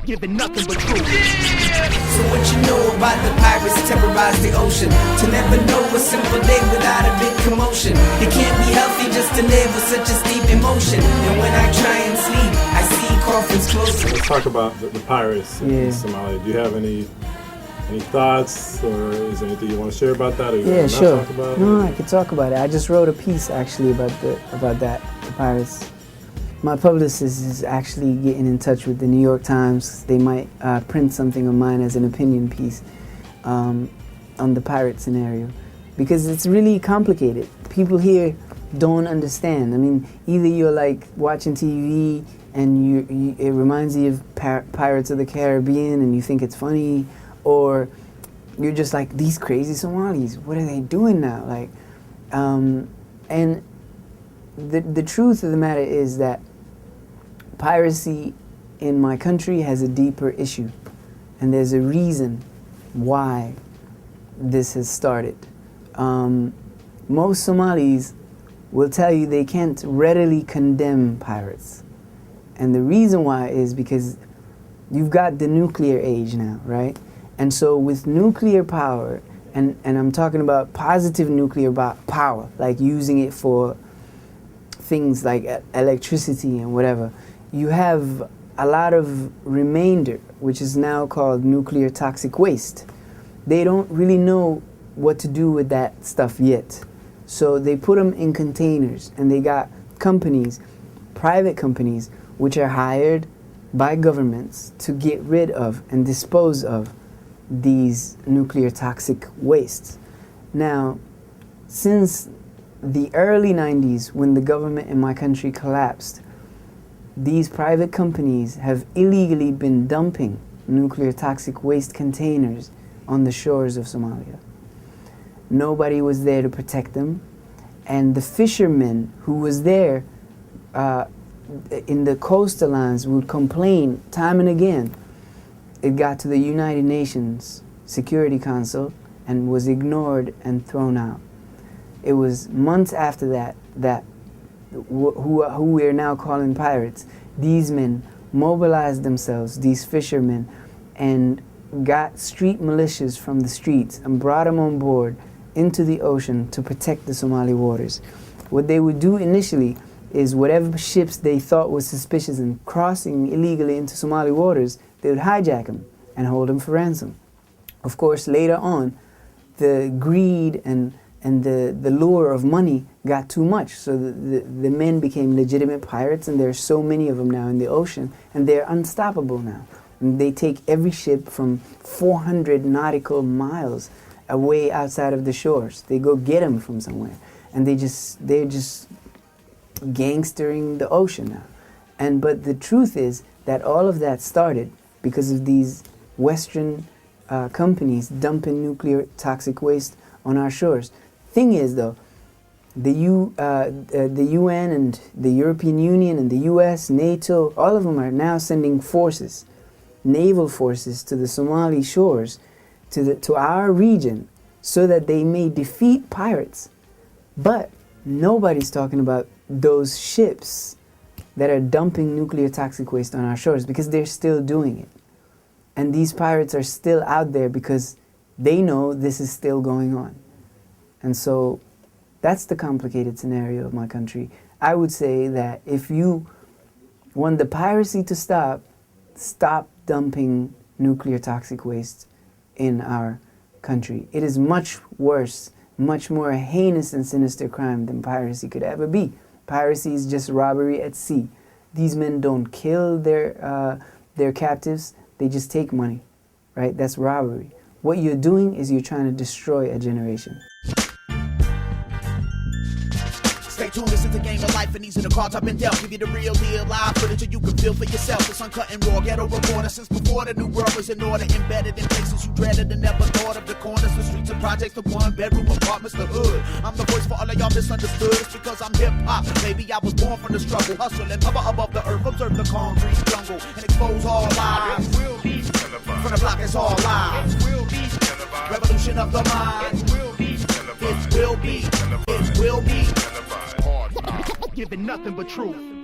giving nothing but truth. So what you know about the pirates terrorize the ocean? To never know a simple day without a big commotion. It can't be healthy just to live with such a steep emotion. And when I try and sleep, I see coffins closer. Let's talk about the pirates in Somalia. Do you have any thoughts, or is there anything you want to share about that? Or you Yeah, sure. Talk about no, I could talk about it. I just wrote a piece actually about the pirates. My publicist is actually getting in touch with the New York Times. They might print something of mine as an opinion piece on the pirate scenario, because it's really complicated. People here don't understand. I mean, either you're like watching TV and it reminds you of Pirates of the Caribbean and you think it's funny, or you're just like, these crazy Somalis, what are they doing now? Like, and the truth of the matter is that piracy in my country has a deeper issue, and there's a reason why this has started. Most Somalis will tell you they can't readily condemn pirates, and the reason why is because you've got the nuclear age now, right? And so with nuclear power, and I'm talking about positive nuclear power, like using it for things like electricity and whatever, you have a lot of remainder, which is now called nuclear toxic waste. They don't really know what to do with that stuff yet. So they put them in containers, and they got companies, private companies, which are hired by governments to get rid of and dispose of these nuclear toxic wastes. Now, since the early 90s, when the government in my country collapsed, these private companies have illegally been dumping nuclear toxic waste containers on the shores of Somalia. Nobody was there to protect them, and the fishermen who was there in the coastal lines would complain time and again. It got to the United Nations Security Council and was ignored and thrown out. It was months after that who we are now calling pirates, these men mobilized themselves, these fishermen, and got street militias from the streets and brought them on board into the ocean to protect the Somali waters. What they would do initially is whatever ships they thought was suspicious and crossing illegally into Somali waters, they would hijack them and hold them for ransom. Of course, later on, the greed and the lure of money got too much, so the men became legitimate pirates, and there are so many of them now in the ocean, and they're unstoppable now. And they take every ship from 400 nautical miles away outside of the shores. They go get them from somewhere, and they're just gangstering the ocean now. But the truth is that all of that started because of these Western companies dumping nuclear toxic waste on our shores. Thing is, though, the UN and the European Union and the US, NATO, all of them are now sending forces, naval forces, to the Somali shores, to our region, so that they may defeat pirates. But nobody's talking about those ships that are dumping nuclear toxic waste on our shores, because they're still doing it. And these pirates are still out there because they know this is still going on. And so that's the complicated scenario of my country. I would say that if you want the piracy to stop dumping nuclear toxic waste in our country. It is much worse, much more heinous and sinister crime than piracy could ever be. Piracy is just robbery at sea. These men don't kill their captives, they just take money, right? That's robbery. What you're doing is you're trying to destroy a generation. Stay tuned, this is the game of life, and these are the cards I've been dealt. Give you the real deal, live footage, so you can feel for yourself. It's uncut and raw, ghetto reporter since before the new world was in order. Embedded in places you dreaded and never thought of. The corners, the streets, and projects, the one-bedroom apartments, the hood. I'm the voice for all of y'all misunderstood. It's because I'm hip-hop, maybe I was born from the struggle. Hustle and hover above the earth, observe the concrete jungle, and expose all lies. From the block, it's all lies. Revolution of the mind. It will be. Giving nothing but truth.